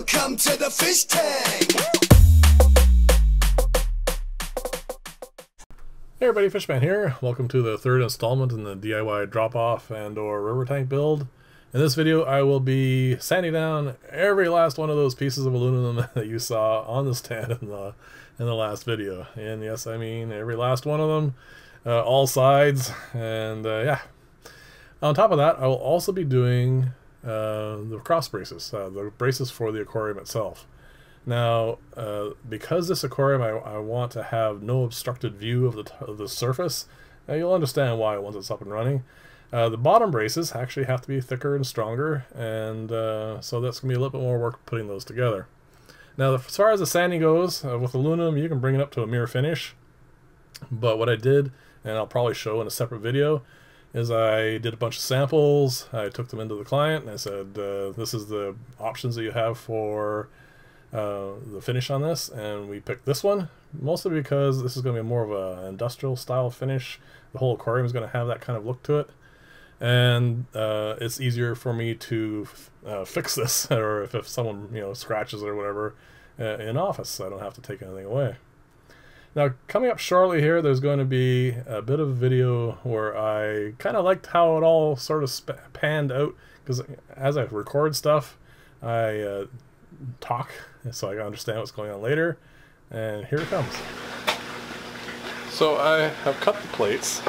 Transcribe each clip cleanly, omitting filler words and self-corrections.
Welcome to the fish tank. Hey everybody, Fishman here. Welcome to the third installment in the DIY drop-off and or river tank build. In this video I will be sanding down every last one of those pieces of aluminum that you saw on the stand in the last video. And yes, I mean every last one of them, all sides, and yeah. On top of that, I will also be doing the cross braces, the braces for the aquarium itself. Now, because this aquarium I want to have no obstructed view of the surface, you'll understand why once it's up and running. The bottom braces actually have to be thicker and stronger, and so that's going to be a little bit more work putting those together. Now, as far as the sanding goes, with aluminum you can bring it up to a mirror finish, but what I did, and I'll probably show in a separate video, is I did a bunch of samples. I took them into the client and I said, this is the options that you have for the finish on this, and we picked this one mostly because this is going to be more of an industrial style finish. The whole aquarium is going to have that kind of look to it, and it's easier for me to fix this, or if someone scratches it or whatever in office, so I don't have to take anything away. Now, coming up shortly here, there's going to be a bit of a video where I kind of liked how it all sort of panned out, because as I record stuff, I talk so I can understand what's going on later, and here it comes. So I have cut the plates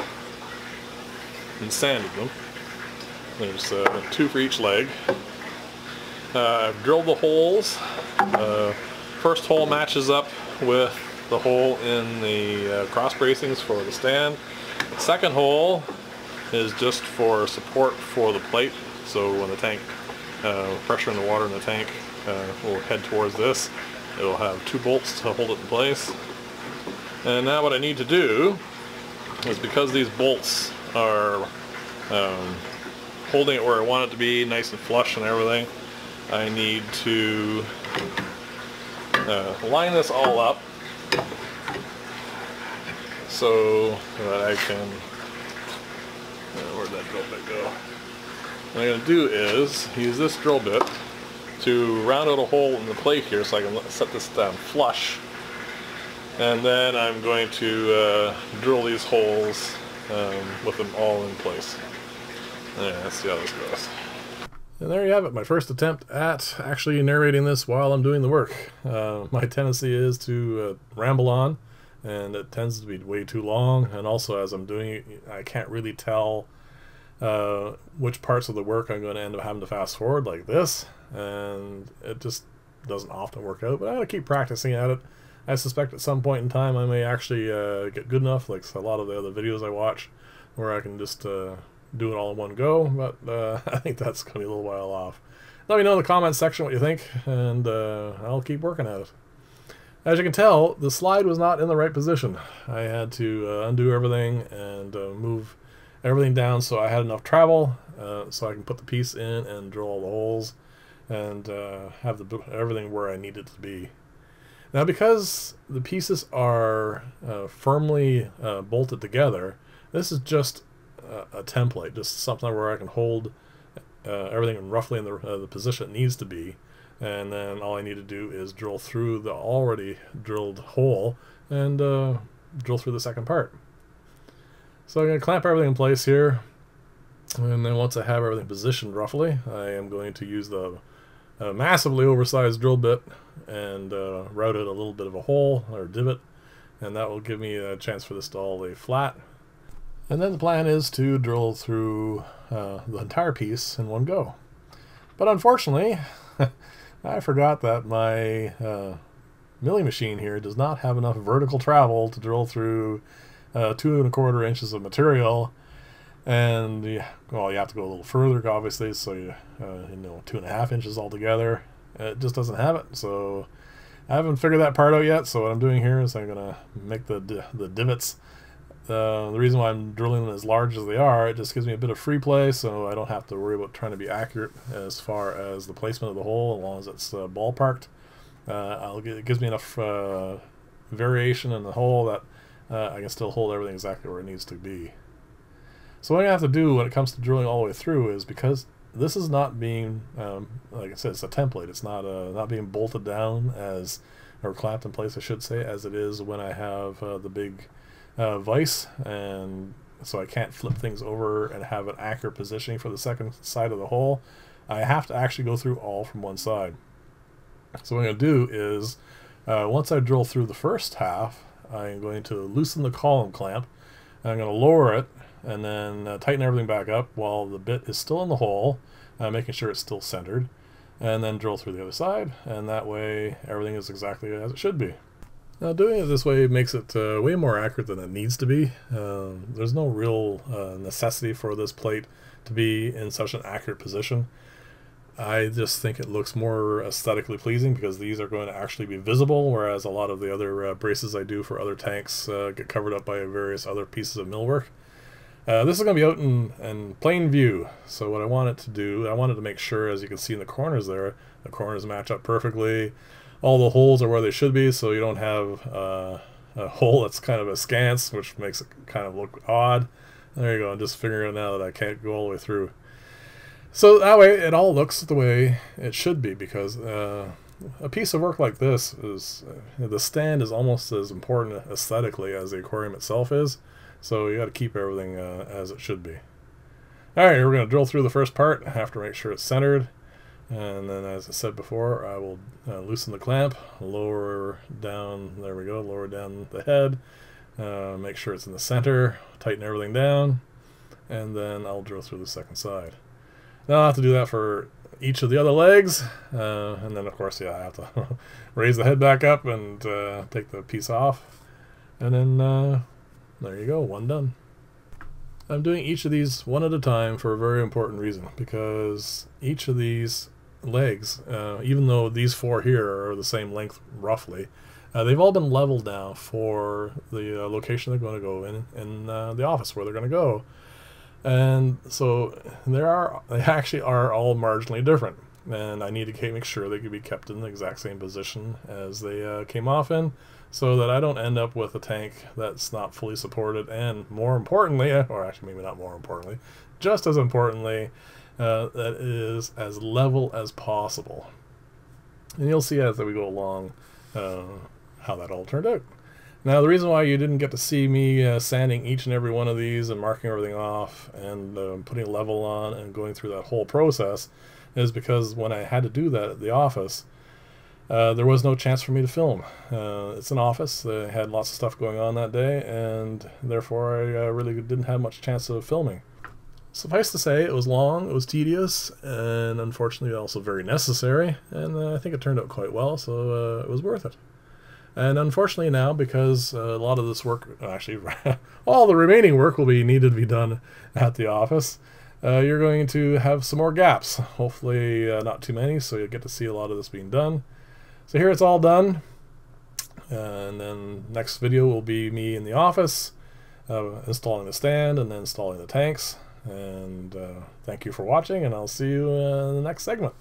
and sanded them. There's 2 for each leg. I've drilled the holes. First hole matches up with the hole in the cross bracings for the stand. The second hole is just for support for the plate, so when the tank, pressure in the water in the tank will head towards this, it'll have 2 bolts to hold it in place. And now what I need to do is, because these bolts are holding it where I want it to be, nice and flush and everything, I need to line this all up so that I can, where'd that drill bit go? What I'm going to do is use this drill bit to round out a hole in the plate here so I can set this down flush, and then I'm going to drill these holes with them all in place. Yeah, let's see how this goes. And there you have it, my first attempt at actually narrating this while I'm doing the work. My tendency is to ramble on, and it tends to be way too long, and also as I'm doing it, I can't really tell which parts of the work I'm going to end up having to fast forward like this, and it just doesn't often work out, but I'm going to keep practicing at it. I suspect at some point in time I may actually get good enough, like a lot of the other videos I watch, where I can just do it all in one go, but I think that's going to be a little while off. Let me know in the comments section what you think, and I'll keep working at it. As you can tell, the slide was not in the right position. I had to undo everything and move everything down so I had enough travel so I can put the piece in and drill all the holes and have everything where I need it to be. Now, because the pieces are firmly bolted together, this is just a template, just something where I can hold everything roughly in the position it needs to be, and then all I need to do is drill through the already drilled hole and drill through the second part. So I'm going to clamp everything in place here, and then once I have everything positioned roughly, I am going to use the massively oversized drill bit and route it a little bit of a hole or divot, and that will give me a chance for this to all lay flat. And then the plan is to drill through the entire piece in one go. But unfortunately, I forgot that my milling machine here does not have enough vertical travel to drill through 2 1/4 inches of material, and well, you have to go a little further, obviously, so 2.5 inches altogether. It just doesn't have it, so I haven't figured that part out yet. So what I'm doing here is I'm gonna make the divots. The reason why I'm drilling them as large as they are, it just gives me a bit of free play, so I don't have to worry about trying to be accurate as far as the placement of the hole, as long as it's ballparked. It gives me enough variation in the hole that I can still hold everything exactly where it needs to be. So what I have to do when it comes to drilling all the way through is, because this is not being, like I said, it's a template. It's not not being bolted down as, or clamped in place, I should say, as it is when I have the big vise, and so I can't flip things over and have an accurate positioning for the second side of the hole. I have to actually go through all from one side. So what I'm going to do is, once I drill through the first half, I'm going to loosen the column clamp, and I'm going to lower it, and then tighten everything back up while the bit is still in the hole, making sure it's still centered, and then drill through the other side, and that way everything is exactly as it should be. Now, doing it this way makes it way more accurate than it needs to be. There's no real necessity for this plate to be in such an accurate position. I just think it looks more aesthetically pleasing because these are going to actually be visible, whereas a lot of the other braces I do for other tanks get covered up by various other pieces of millwork. This is going to be out in plain view, so what I want it to do, I wanted to make sure, as you can see in the corners there, the corners match up perfectly. All the holes are where they should be, so you don't have a hole that's kind of askance, which makes it kind of look odd. There you go, I'm just figuring out that I can't go all the way through. So that way it all looks the way it should be, because a piece of work like this is, the stand is almost as important aesthetically as the aquarium itself is. So you got to keep everything as it should be. Alright, we're going to drill through the first part. I have to make sure it's centered. And then, as I said before, I will loosen the clamp, lower down, there we go, lower down the head, make sure it's in the center, tighten everything down, and then I'll drill through the second side. Now I'll have to do that for each of the other legs, and then of course, yeah, I have to raise the head back up and take the piece off, and then there you go, one done. I'm doing each of these one at a time for a very important reason, because each of these legs, even though these four here are the same length roughly, they've all been leveled now for the location they're going to go in the office where they're going to go. And so they actually are all marginally different, and I need to make sure they can be kept in the exact same position as they came off in, so that I don't end up with a tank that's not fully supported, and more importantly, or actually maybe not more importantly, just as importantly, that is as level as possible. And you'll see as we go along how that all turned out. Now, the reason why you didn't get to see me sanding each and every one of these and marking everything off and putting a level on and going through that whole process is because when I had to do that at the office, there was no chance for me to film. It's an office. I had lots of stuff going on that day, and therefore I really didn't have much chance of filming. Suffice to say, it was long, it was tedious, and unfortunately also very necessary, and I think it turned out quite well, so it was worth it. And unfortunately now, because a lot of this work, actually all the remaining work will be needed to be done at the office, you're going to have some more gaps. Hopefully not too many, so you'll get to see a lot of this being done. So here it's all done, and then next video will be me in the office, installing the stand and then installing the tanks. And thank you for watching, and I'll see you in the next segment.